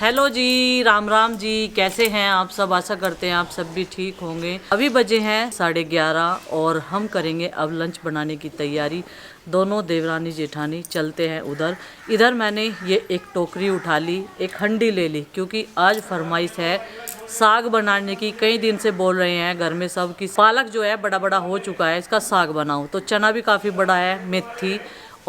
Hello जी, राम राम जी। कैसे हैं आप सब? आशा करते हैं आप सब भी ठीक होंगे। अभी बजे हैं 11:30 और हम करेंगे अब लंच बनाने की तैयारी। दोनों देवरानी जेठानी चलते हैं उधर। इधर मैंने ये एक टोकरी उठा ली, एक हंडी ले ली, क्योंकि आज फरमाइश है साग बनाने की। कई दिन से बोल रहे हैं घर में सब कि पालक जो है बड़ा बड़ा हो चुका है, इसका साग बनाओ। तो चना भी काफ़ी बड़ा है, मेथी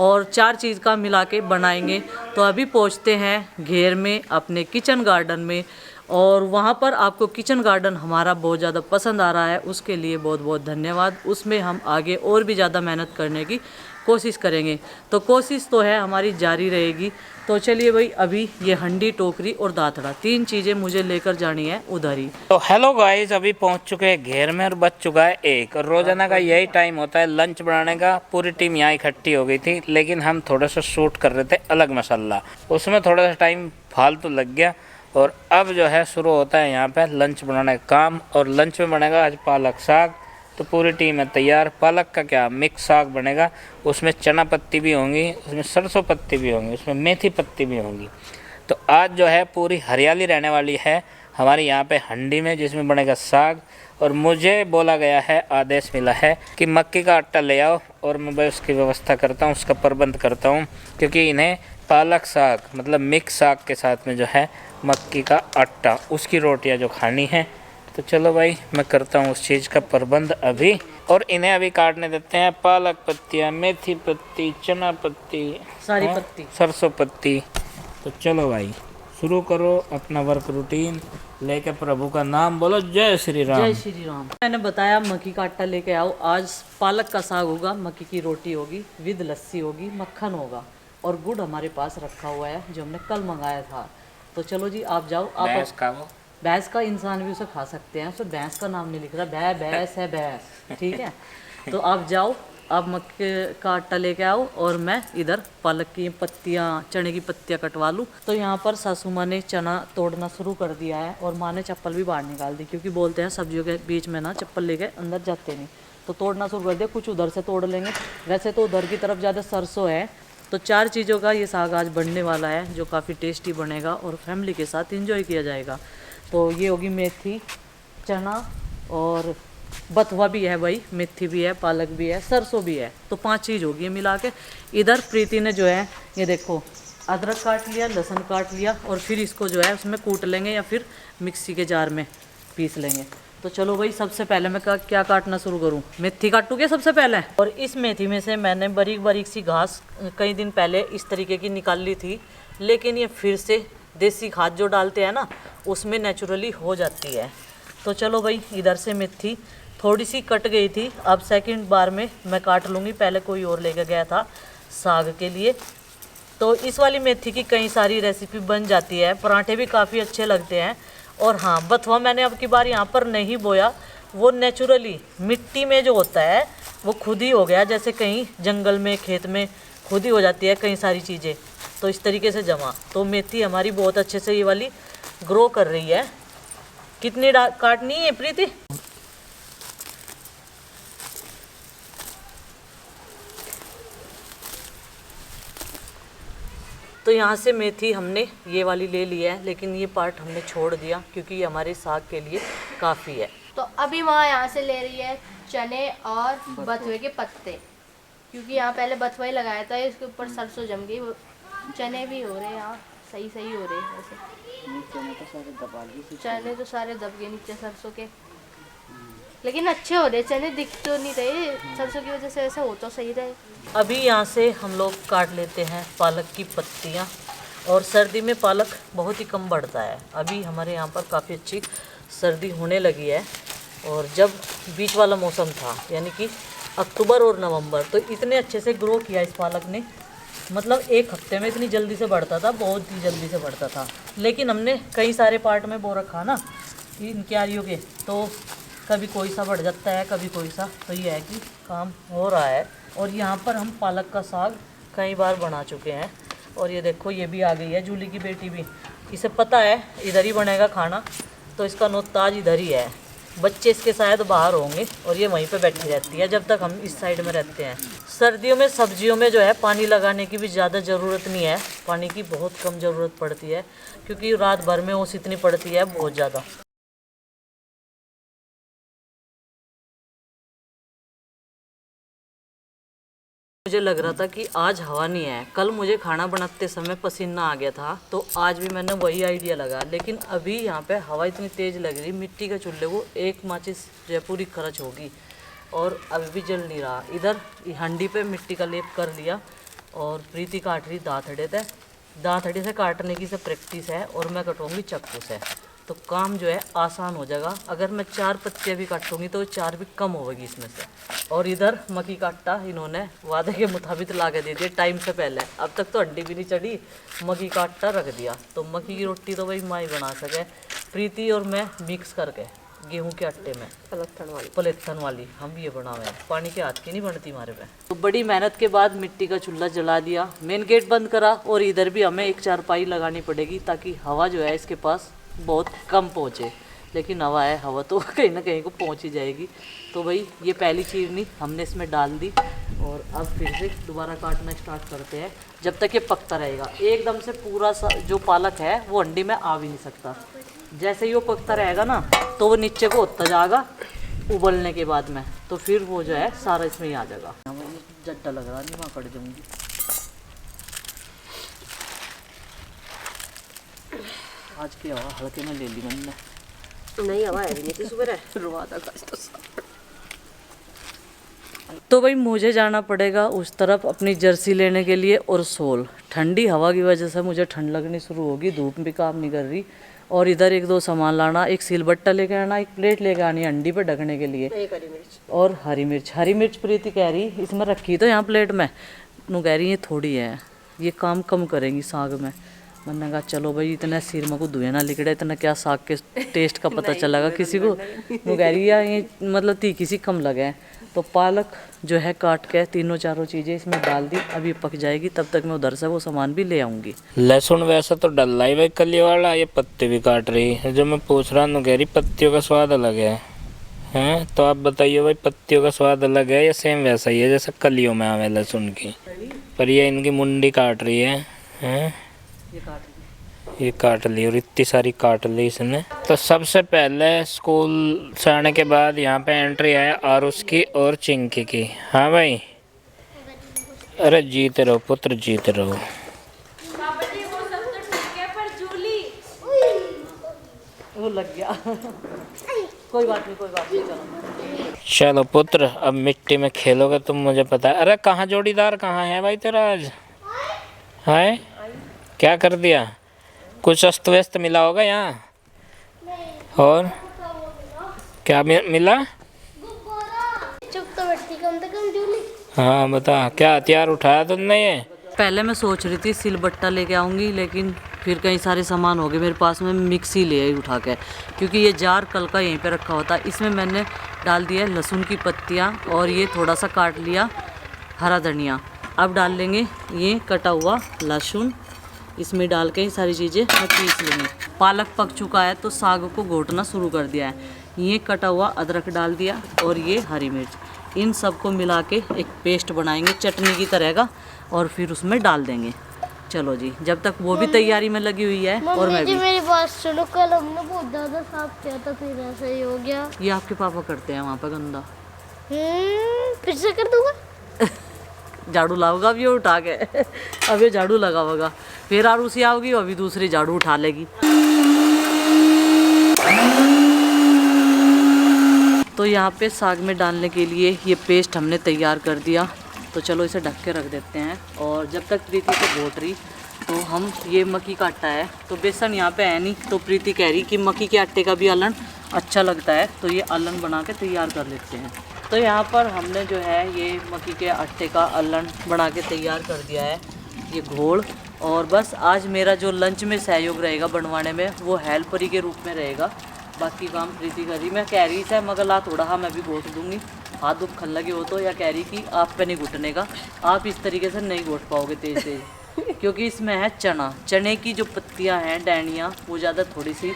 और 4 चीज़ का मिला के बनाएंगे। तो अभी पहुंचते हैं घेर में, अपने किचन गार्डन में। और वहाँ पर आपको किचन गार्डन हमारा बहुत ज़्यादा पसंद आ रहा है, उसके लिए बहुत बहुत धन्यवाद। उसमें हम आगे और भी ज़्यादा मेहनत करने की कोशिश करेंगे। तो कोशिश तो है हमारी जारी रहेगी। तो चलिए भाई, अभी ये हंडी, टोकरी और दातड़ा 3 चीज़ें मुझे लेकर जानी है उधर ही। तो हेलो गाइस, अभी पहुंच चुके हैं घेर में और बज चुका है 1। और रोजाना का यही टाइम होता है लंच बनाने का। पूरी टीम यहाँ इकट्ठी हो गई थी, लेकिन हम थोड़ा सा शूट कर रहे थे अलग मसाला, उसमें थोड़ा सा टाइम फालतू लग गया। और अब जो है शुरू होता है यहाँ पे लंच बनाने का काम। और लंच में बनेगा आज पालक साग। तो पूरी टीम है तैयार। पालक का क्या मिक्स साग बनेगा, उसमें चना पत्ती भी होंगी, उसमें सरसों पत्ती भी होंगी, उसमें मेथी पत्ती भी होंगी। तो आज जो है पूरी हरियाली रहने वाली है हमारे यहाँ पे हंडी में, जिसमें बनेगा साग। और मुझे बोला गया है, आदेश मिला है कि मक्की का आटा ले आओ, और मैं उसकी व्यवस्था करता हूँ, उसका प्रबंध करता हूँ। क्योंकि इन्हें पालक साग मतलब मिक्स साग के साथ में जो है मक्की का आटा, उसकी रोटियाँ जो खानी है। तो चलो भाई, मैं करता हूँ उस चीज़ का प्रबंध अभी। और इन्हें अभी काटने देते हैं पालक पत्तियाँ, मेथी पत्ती, चना पत्ती, सारी पत्ती, सरसों पत्ती। तो चलो भाई, शुरू करो अपना वर्क रूटीन लेके। प्रभु का नाम बोलो, जय श्री राम। जय श्री राम। मैंने बताया मक्की का आटा लेके आओ। आज पालक का साग होगा, मक्की की रोटी होगी, विद लस्सी होगी, मक्खन होगा और गुड़ हमारे पास रखा हुआ है जो हमने कल मंगाया था। तो चलो जी, आप जाओ। आप भैंस का इंसान भी उसे खा सकते हैं, उसे भैंस का नाम नहीं लिख रहा, भैंस है भैंस, ठीक है। तो आप जाओ, आप मक्के का आटा लेके आओ और मैं इधर पालक की पत्तियाँ, चने की पत्तियाँ कटवा लूँ। तो यहाँ पर सासू माँ ने चना तोड़ना शुरू कर दिया है और माँ ने चप्पल भी बाहर निकाल दी, क्योंकि बोलते हैं सब्जियों के बीच में ना चप्पल लेके अंदर जाते नहीं। तो तोड़ना शुरू कर दिया, कुछ उधर से तोड़ लेंगे। वैसे तो उधर की तरफ ज़्यादा सरसों है। तो 4 चीज़ों का ये साग आज बनने वाला है, जो काफ़ी टेस्टी बनेगा और फैमिली के साथ इंजॉय किया जाएगा। तो ये होगी मेथी, चना और बथुआ भी है भाई, मेथी भी है, पालक भी है, सरसों भी है। तो 5 चीज़ होगी मिला के। इधर प्रीति ने जो है ये देखो अदरक काट लिया, लहसुन काट लिया और फिर इसको जो है उसमें कूट लेंगे या फिर मिक्सी के जार में पीस लेंगे। तो चलो भाई, सबसे पहले मैं क्या काटना शुरू करूं? मेथी काटूंगे सबसे पहले। और इस मेथी में से मैंने बारीक बारीक सी घास कई दिन पहले इस तरीके की निकाल ली थी, लेकिन ये फिर से देसी खाद जो डालते हैं ना, उसमें नेचुरली हो जाती है। तो चलो भाई, इधर से मेथी थोड़ी सी कट गई थी, अब सेकंड बार में मैं काट लूँगी। पहले कोई और लेकर गया था साग के लिए। तो इस वाली मेथी की कई सारी रेसिपी बन जाती है, पराठे भी काफ़ी अच्छे लगते हैं। और हाँ, बथुआ मैंने अब की बार यहाँ पर नहीं बोया, वो नेचुरली मिट्टी में जो होता है वो खुद ही हो गया, जैसे कहीं जंगल में, खेत में खुद ही हो जाती है कई सारी चीज़ें। तो इस तरीके से जमा, तो मेथी हमारी बहुत अच्छे से ये वाली ग्रो कर रही है। कितनी काटनी है प्रीति? तो यहाँ से मेथी हमने ये वाली ले ली है, लेकिन ये पार्ट हमने छोड़ दिया क्योंकि ये हमारे साग के लिए काफ़ी है। तो अभी माँ यहाँ से ले रही है चने और बथुए के पत्ते, क्योंकि यहाँ पहले बथुआ ही लगाया था, इसके ऊपर सरसों जम गई। चने भी हो रहे हैं यहाँ, सही हो रहे हैं वैसे। चने तो सारे दब गए नीचे सरसों के, लेकिन अच्छे हो रहे। चने दिख तो नहीं रहे, सरसों की वजह से ऐसा हो तो सही रहे। अभी यहाँ से हम लोग काट लेते हैं पालक की पत्तियाँ। और सर्दी में पालक बहुत ही कम बढ़ता है। अभी हमारे यहाँ पर काफ़ी अच्छी सर्दी होने लगी है। और जब बीच वाला मौसम था, यानी कि अक्टूबर और नवंबर, तो इतने अच्छे से ग्रो किया इस पालक ने। मतलब 1 हफ्ते में इतनी जल्दी से बढ़ता था, बहुत ही जल्दी से बढ़ता था। लेकिन हमने कई सारे पार्ट में बो रखा ना इन क्यारियों के, तो कभी कोई सा बढ़ जाता है, कभी कोई सा। तो ये है कि काम हो रहा है। और यहाँ पर हम पालक का साग कई बार बना चुके हैं। और ये देखो, ये भी आ गई है, जूली की बेटी भी। इसे पता है इधर ही बनेगा खाना, तो इसका नोताज इधर ही है। बच्चे इसके शायद बाहर होंगे और ये वहीं पे बैठी रहती है जब तक हम इस साइड में रहते हैं। सर्दियों में सब्जियों में जो है पानी लगाने की भी ज़्यादा ज़रूरत नहीं है, पानी की बहुत कम ज़रूरत पड़ती है क्योंकि रात भर में ओस इतनी पड़ती है बहुत ज़्यादा। मुझे लग रहा था कि आज हवा नहीं है, कल मुझे खाना बनाते समय पसीना आ गया था, तो आज भी मैंने वही आइडिया लगा, लेकिन अभी यहाँ पे हवा इतनी तेज़ लग रही, मिट्टी के चूल्हे को एक माचिस जो है पूरी खर्च होगी और अभी भी जल नहीं रहा। इधर हंडी पे मिट्टी का लेप कर लिया और प्रीति काट रही दांतड़े से काटने की सब प्रैक्टिस है और मैं कटूँगी चाकू से, तो काम जो है आसान हो जाएगा। अगर मैं 4 पत्तियाँ भी काटूँगी तो 4 भी कम होगी इसमें से। और इधर मक्की का आटा इन्होंने वादे के मुताबिक ला के दे दिया टाइम से पहले, अब तक तो हड्डी भी नहीं चढ़ी, मक्की का आटा रख दिया। तो मक्की की रोटी तो भाई माँ ही बना सके, प्रीति और मैं मिक्स करके गेहूं के आटे में पलेथन वाली हम ये बनावे हैं, पानी के हाथ की नहीं बनती हमारे पे। तो बड़ी मेहनत के बाद मिट्टी का चूल्हा जला दिया, मेन गेट बंद करा और इधर भी हमें एक चारपाई लगानी पड़ेगी ताकि हवा जो है इसके पास बहुत कम पहुँचे, लेकिन हवा है, हवा तो कहीं ना कहीं को पहुँच ही जाएगी। तो भाई ये पहली चीरनी हमने इसमें डाल दी और अब फिर से दोबारा काटना स्टार्ट करते हैं जब तक ये पकता रहेगा। एकदम से पूरा जो पालक है वो अंडी में आ भी नहीं सकता, जैसे ही वो पकता रहेगा ना तो वो नीचे को होता जाएगा उबलने के बाद में, तो फिर वो जो है सारा इसमें ही आ जाएगा। जट्टा लग रहा नहीं, वहाँ कट जाऊँगी। आज की हवा हल्के में ले ली मैंने, नहीं हवा है नहीं थी सुबह तो भाई मुझे जाना पड़ेगा उस तरफ अपनी जर्सी लेने के लिए और सोल। ठंडी हवा की वजह से मुझे ठंड लगनी शुरू होगी, धूप भी काम नहीं कर रही। और इधर 1-2 सामान लाना, एक सिलबट्टा लेके आना, एक प्लेट लेके आनी अंडी पे ढकने के लिए, और हरी मिर्च प्रीति कह रही इसमें रखी तो यहाँ प्लेट में, नू कह रही ये थोड़ी है, ये काम कम करेंगी साग में। मैंने कहा चलो भाई इतने सिर में को धुएं ना लिकड़े, इतना क्या साग के टेस्ट का पता चलेगा किसी को। वो कह रही है ये मतलब तीखी सी कम लगे। तो पालक जो है काट के 3-4 चीज़ें इसमें डाल दी, अभी पक जाएगी, तब तक मैं उधर से वो सामान भी ले आऊँगी। लहसुन वैसा तो डल ही भाई कली वाला, ये पत्ते भी काट रही है। जो मैं पूछ रहा हूँ कह रही पत्तियों का स्वाद अलग है, हैं? तो आप बताइए भाई पत्तियों का स्वाद अलग है या सेम वैसा ही है जैसे कलियों में आवे लहसुन की? पर ये इनकी मुंडी काट रही है, हैं? ये काट ली और इतनी सारी काट ली इसने। तो सबसे पहले स्कूल से आने के बाद यहाँ पे एंट्री है आरुष की और चिंकी की। हाँ भाई, अरे जीते रहो पुत्र, जीते रहो। वो लग गया कोई बात नहीं चलो पुत्र, अब मिट्टी में खेलोगे तुम, मुझे पता है। अरे कहाँ जोड़ीदार कहाँ है भाई तेरा आज? है क्या कर दिया? कुछ अस्त व्यस्त मिला होगा यहाँ, और क्या मिला? चुप तो बैठती कम से कम जूली। हाँ बता, क्या हथियार उठाया तुमने ये? पहले मैं सोच रही थी सिलबट्टा लेके आऊँगी, लेकिन फिर कई सारे सामान हो गए मेरे पास में, मिक्सी ले आई उठा के, क्योंकि ये जार कल का यहीं पे रखा होता है। इसमें मैंने डाल दिया लहसुन की पत्तियाँ और ये थोड़ा सा काट लिया हरा धनिया। अब डाल लेंगे ये कटा हुआ लहसुन, इसमें डाल के ही सारी चीज़ें मैं पीस लूँगी। पालक पक चुका है तो साग को घोटना शुरू कर दिया है। ये कटा हुआ अदरक डाल दिया और ये हरी मिर्च, इन सबको मिला के एक पेस्ट बनाएंगे चटनी की तरह का, और फिर उसमें डाल देंगे। चलो जी, जब तक वो भी तैयारी में लगी हुई है और मैं भी। मेरी बात सुनो, कल हमने बहुत ज़्यादा साफ किया था फिर ऐसा ही हो गया। ये आपके पापा करते हैं वहाँ पे गंदा। फिर से कर दूँगा। झाड़ू लाऊंगा अब ये उठा के अब ये झाड़ू लगाओगा, फिर आरूसी आओगी अभी दूसरी झाड़ू उठा लेगी। तो यहाँ पे साग में डालने के लिए ये पेस्ट हमने तैयार कर दिया, तो चलो इसे ढक के रख देते हैं। और जब तक प्रीति को घोट रही तो हम ये मक्की का आटा है, तो बेसन यहाँ पे है नहीं, तो प्रीति कह रही कि मक्की के आटे का भी अलन अच्छा लगता है, तो ये अलन बना के तैयार कर लेते हैं। तो यहाँ पर हमने जो है ये मक्की के आटे का अल्लन बना के तैयार कर दिया है, ये घोल। और बस आज मेरा जो लंच में सहयोग रहेगा बनवाने में वो हेल्परी के रूप में रहेगा, बाकी काम प्रीति करी। मैं कह रही से मगर ला थोड़ा हाँ मैं भी घोट दूँगी, हाथ दुखन लगे हो तो, या कह रही कि आप पे नहीं घुटने का, आप इस तरीके से नहीं घोट पाओगे तेज तेज, क्योंकि इसमें है चने की जो पत्तियाँ हैं डैनियाँ वो ज़्यादा थोड़ी सी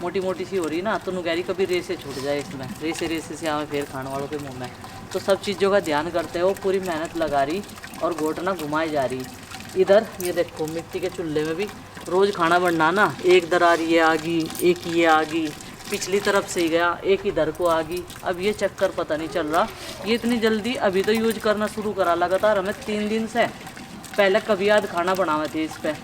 मोटी मोटी सी हो रही ना, तो नुगैरी कभी रेसे छूट जाए इसमें, रेसे से आवे फिर खाने वालों के मुंह में, तो सब चीज़ों का ध्यान करते हो, पूरी मेहनत लगा रही और घोटना घुमाई जा रही। इधर ये देखो मिट्टी के चूल्हे में भी रोज़ खाना बनना ना, एक दरार ये आ गई, एक ये आ गई, पिछली तरफ से ही गया, एक इधर को आ गई। अब ये चक्कर पता नहीं चल रहा, ये इतनी जल्दी अभी तो यूज करना शुरू करा लगातार हमें 3 दिन से। पहले कभी याद खाना बनावे थे इस पर,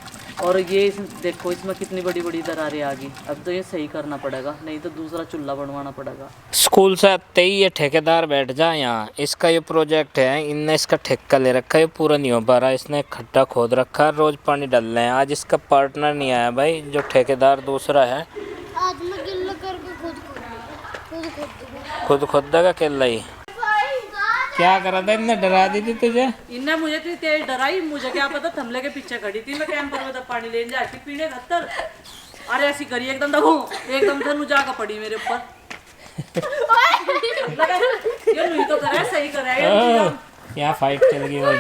और ये देखो इसमें कितनी बड़ी बड़ी दरारें आ गई। अब तो ये सही करना पड़ेगा, नहीं तो दूसरा चूल्हा बनवाना पड़ेगा। स्कूल से आते ही ये ठेकेदार बैठ जाए यहाँ। इसका ये प्रोजेक्ट है, इनने इसका ठेका ले रखा है, ये पूरा नहीं हो पा रहा। इसने खड्डा खोद रखा है, रोज पानी डाल रहे हैं। आज इसका पार्टनर नहीं आया भाई, जो ठेकेदार दूसरा है। आज मैं गिल्ला करके खुद खोदेगा केला ही। क्या करा था, इनने डरा दी थी तुझे? इनने मुझे इतनी तेज डराई, मुझे क्या पता थमले के पीछे खड़ी थी मैं कैंपर में, तब पानी लेने जाती पीने खतर। अरे ऐसी करी एकदम देखो, एकदम धनु जाकर पड़ी मेरे ऊपर। ये नहीं तो करे, सही करे यहाँ फाइट चल गई भाई।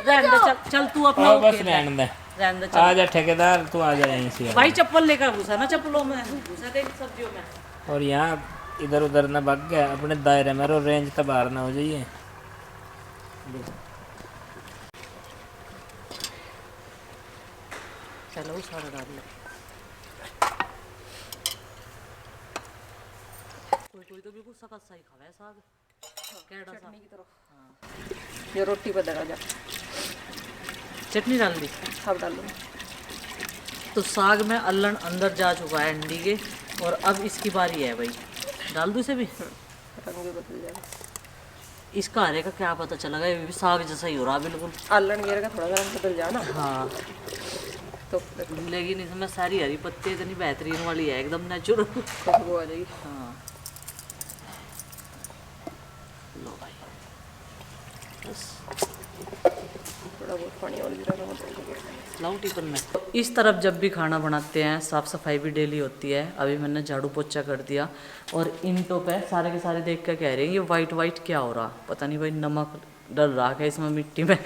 रहने दे, चल तू अपना बस रहने दे, रहने दे, आ जा ठेकेदार, तू आ जा यहीं से भाई चप्पल लेकर घुसा ना, चप्पलों में घुसा दे सब्जियों में। और यहाँ इधर उधर ना भाग गया अपने दायरे में, और रेंज तो बाहर ना हो जाइए। चलो सारा डाल ले। कोई तो बिल्कुल सखत सा ही खावे साग, कैड़ा सा की तरह। ये रोटी पर दरा जा, चटनी डाल दी, सब डाल लो। तो साग में अल्लन अंदर जा चुका है अंडी के, और अब इसकी बारी है भाई। डाल दूँ इसे भी, रंग भी बदल जाएगा। इसका हरे का क्या पता चलेगा, ये भी साग जैसा ही हो रहा बिल्कुल। आलन गिर का थोड़ा सा रंग बदल जाए ना, हाँ तो लेकिन इसमें सारी हरी पत्ती इतनी बेहतरीन वाली है, एकदम नेचुरल खुशबू आ जाएगी। हाँ लो भाई, बस थोड़ा बहुत पानी और गिरा रहा है। लाओ टिफिन में। इस तरफ जब भी खाना बनाते हैं साफ़ सफाई भी डेली होती है। अभी मैंने झाड़ू पोछा कर दिया, और ईंटों पे सारे के सारे देख कर कह रहे हैं ये वाइट वाइट क्या हो रहा, पता नहीं भाई नमक डल रहा है इसमें मिट्टी में।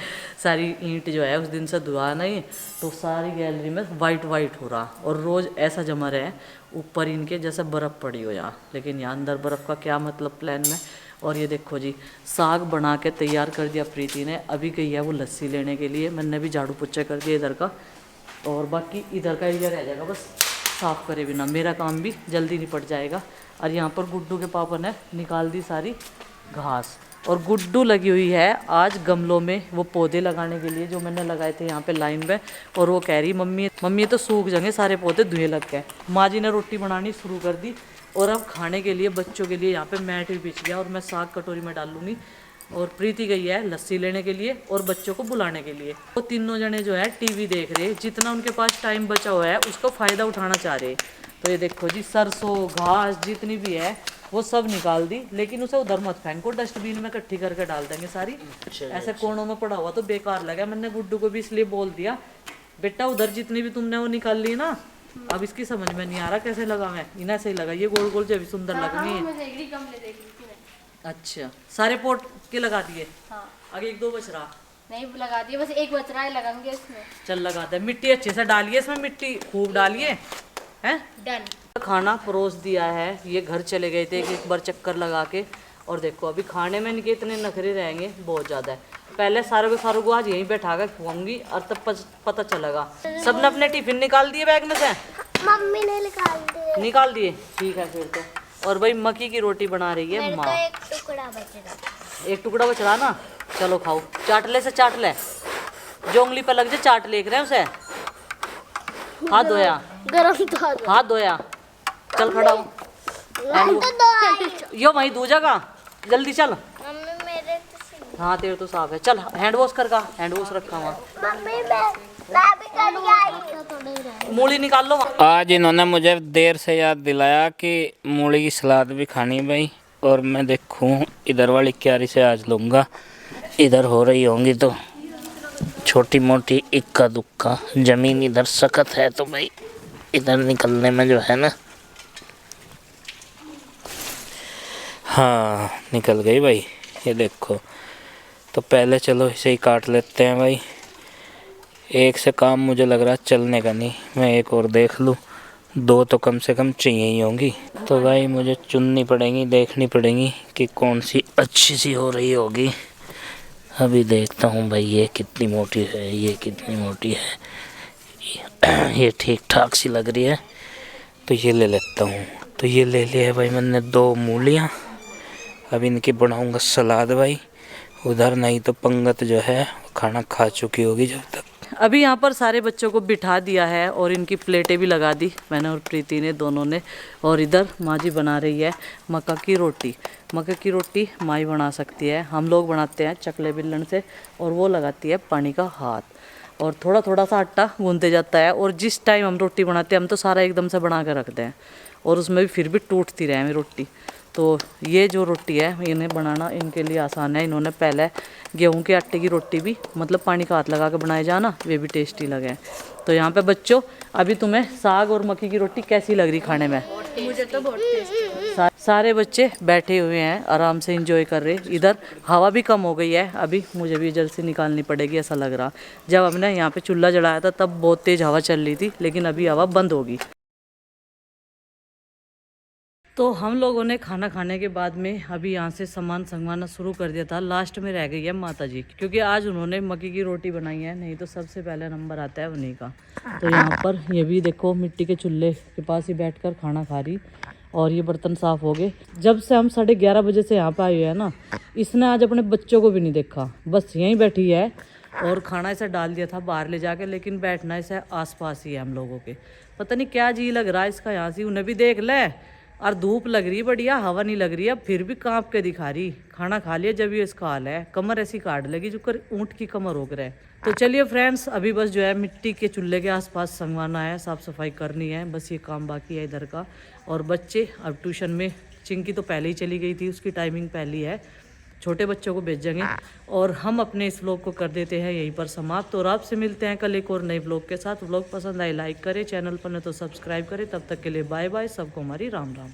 सारी ईंट जो है उस दिन से धुआ नहीं, तो सारी गैलरी में वाइट वाइट हो रहा, और रोज़ ऐसा जमा रहे ऊपर इनके जैसे बर्फ़ पड़ी हो यहाँ। लेकिन यहाँ अंदर बर्फ़ का क्या मतलब प्लान में। और ये देखो जी, साग बना के तैयार कर दिया प्रीति ने। अभी गई है वो लस्सी लेने के लिए, मैंने भी झाड़ू पोछा कर दिया इधर का, और बाकी इधर का एरिया रह जाएगा बस साफ़ करे बिना, मेरा काम भी जल्दी निपट जाएगा। और यहाँ पर गुड्डू के पापा ने निकाल दी सारी घास, और गुड्डू लगी हुई है आज गमलों में वो पौधे लगाने के लिए जो मैंने लगाए थे यहाँ पे लाइन में। और वो कह रही मम्मी तो सूख जाएंगे सारे पौधे, धुएँ लग गए। माँ जी ने रोटी बनानी शुरू कर दी, और अब खाने के लिए बच्चों के लिए यहाँ पे मैट भी बिछ गया, और मैं साग कटोरी में डाल लूँगी। और प्रीति गई है लस्सी लेने के लिए और बच्चों को बुलाने के लिए। वो तीनों जने जो है टीवी देख रहे, जितना उनके पास टाइम बचा हुआ है उसका फ़ायदा उठाना चाह रहे। तो ये देखो जी, सरसों घास जितनी भी है वो सब निकाल दी, लेकिन उसे उधर मत फेंको, डस्टबिन में इकट्ठी करके डाल देंगे सारी। ऐसे कोनों में पड़ा हुआ तो बेकार लगा। मैंने गुड्डू को भी इसलिए बोल दिया, बेटा उधर जितनी भी तुमने वो निकाल ली ना, अब इसकी समझ में नहीं आ रहा कैसे लगा मैं, इन्हें से ही लगा, ये गोल गोल जो भी सुंदर लगनी है। अच्छा, सारे पोट के लगा दिए? हाँ। आगे 1-2 बच रहा? नहीं लगा दिए, बस एक बच रहा है, लगाएंगे इसमें। चल लगा दे, मिट्टी अच्छे से डालिए इसमें, मिट्टी खूब डालिए हैं। डन। खाना परोस दिया है, ये घर चले गए थे एक बार चक्कर लगा के, और देखो अभी खाने में इनके इतने नखरे रहेंगे बहुत ज़्यादा है। पहले सारों को आज यहीं बैठा कर खुआऊंगी, और तब पता चलेगा। सबने अपने टिफिन निकाल दिए बैग में से? मम्मी ने निकाल दिए, ठीक है फिर तो। और भाई मक्की की रोटी बना रही है माँ। एक टुकड़ा बच रहा। एक टुकड़ा बच रहा ना, चलो खाओ, चाटले से चाट ले, जो उंगली पर लग जाए चाट ले रहे हैं उसे। हाथ धोया? गरम था। हाथ धोया? चल खड़ा हो, यो वहीं दो जगह, जल्दी चल। मम्मी मेरे तो हाँ तेरे तो साफ है, चल हैंड वॉश कर का, हैंड वॉश रखा हुआ। मम्मी मैं भी करके आई। मूली निकाल लो। आज इन्होंने मुझे देर से याद दिलाया कि मूली की सलाद भी खानी भाई, और मैं देखूं इधर वाली क्यारी से आज लूँगा। इधर हो रही होंगी तो छोटी मोटी इक्का दुक्का, ज़मीन इधर सख्त है तो भाई इधर निकलने में जो है ना, हाँ निकल गई भाई, ये देखो। तो पहले चलो इसे ही काट लेते हैं भाई, एक से काम मुझे लग रहा है चलने का नहीं, मैं एक और देख लूँ, 2 तो कम से कम चाहिए ही होंगी। तो भाई मुझे चुननी पड़ेगी, देखनी पड़ेगी कि कौन सी अच्छी सी हो रही होगी। अभी देखता हूँ भाई ये कितनी मोटी है, ये कितनी मोटी है। ये ठीक ठाक सी लग रही है तो ये ले लेता हूँ। तो ये ले लिया है भाई मैंने 2 मूलियाँ। अब इनकी बनाऊँगा सलाद भाई। उधर नहीं तो पंगत जो है खाना खा चुकी होगी जब तक। अभी यहाँ पर सारे बच्चों को बिठा दिया है और इनकी प्लेटें भी लगा दी मैंने और प्रीति ने, दोनों ने। और इधर माँ जी बना रही है मक्का की रोटी। मक्का की रोटी माँ ही बना सकती है, हम लोग बनाते हैं चकले बेलन से, और वो लगाती है पानी का हाथ और थोड़ा थोड़ा सा आटा गूंदते जाता है। और जिस टाइम हम रोटी बनाते हैं हम तो सारा एकदम से बना कर रखते हैं और उसमें भी फिर भी टूटती रहे हमें रोटी। तो ये जो रोटी है इन्हें बनाना इनके लिए आसान है। इन्होंने पहले गेहूं के आटे की रोटी भी मतलब पानी का हाथ लगा के बनाए जाना, वे भी टेस्टी लगे। तो यहाँ पे बच्चों अभी तुम्हें साग और मक्की की रोटी कैसी लग रही खाने में? मुझे तो बहुत टेस्टी है। सारे बच्चे बैठे हुए हैं आराम से एंजॉय कर रहे। इधर हवा भी कम हो गई है, अभी मुझे भी जल्दी निकालनी पड़ेगी ऐसा लग रहा। जब हमने यहाँ पे चूल्हा जलाया था तब बहुत तेज़ हवा चल रही थी, लेकिन अभी हवा बंद होगी। तो हम लोगों ने खाना खाने के बाद में अभी यहाँ से सामान संगवाना शुरू कर दिया था। लास्ट में रह गई है माता जी, क्योंकि आज उन्होंने मक्की की रोटी बनाई है, नहीं तो सबसे पहले नंबर आता है उन्हीं का। तो यहाँ पर ये भी देखो मिट्टी के चूल्हे के पास ही बैठकर खाना खा रही। और ये बर्तन साफ़ हो गए। जब से हम 11:30 बजे से यहाँ पर आए हुए हैं ना, इसने आज अपने बच्चों को भी नहीं देखा, बस यहीं बैठी है। और खाना इसे डाल दिया था बाहर ले जाके, लेकिन बैठना इसे आसपास ही है हम लोगों के। पता नहीं क्या जी लग रहा है इसका यहाँ से, उन्हें भी देख ले। और धूप लग रही है बढ़िया, हवा नहीं लग रही है, फिर भी कांप के दिखा रही। खाना खा लिया जब ये इसका हाल है, कमर ऐसी काट लगी जो कर ऊँट की कमर हो रहा है। तो चलिए फ्रेंड्स, अभी बस जो है मिट्टी के चूल्हे के आसपास संगवाना है, साफ़ सफाई करनी है, बस ये काम बाकी है इधर का। और बच्चे अब ट्यूशन में, चिंकी तो पहले ही चली गई थी, उसकी टाइमिंग पहली है, छोटे बच्चों को भेजेंगे। और हम अपने इस व्लॉग को कर देते हैं यहीं पर समाप्त। और आपसे मिलते हैं कल एक और नए व्लॉग के साथ। व्लॉग पसंद आए लाइक करें, चैनल पर न तो सब्सक्राइब करें। तब तक के लिए बाय बाय, सबको हमारी राम राम।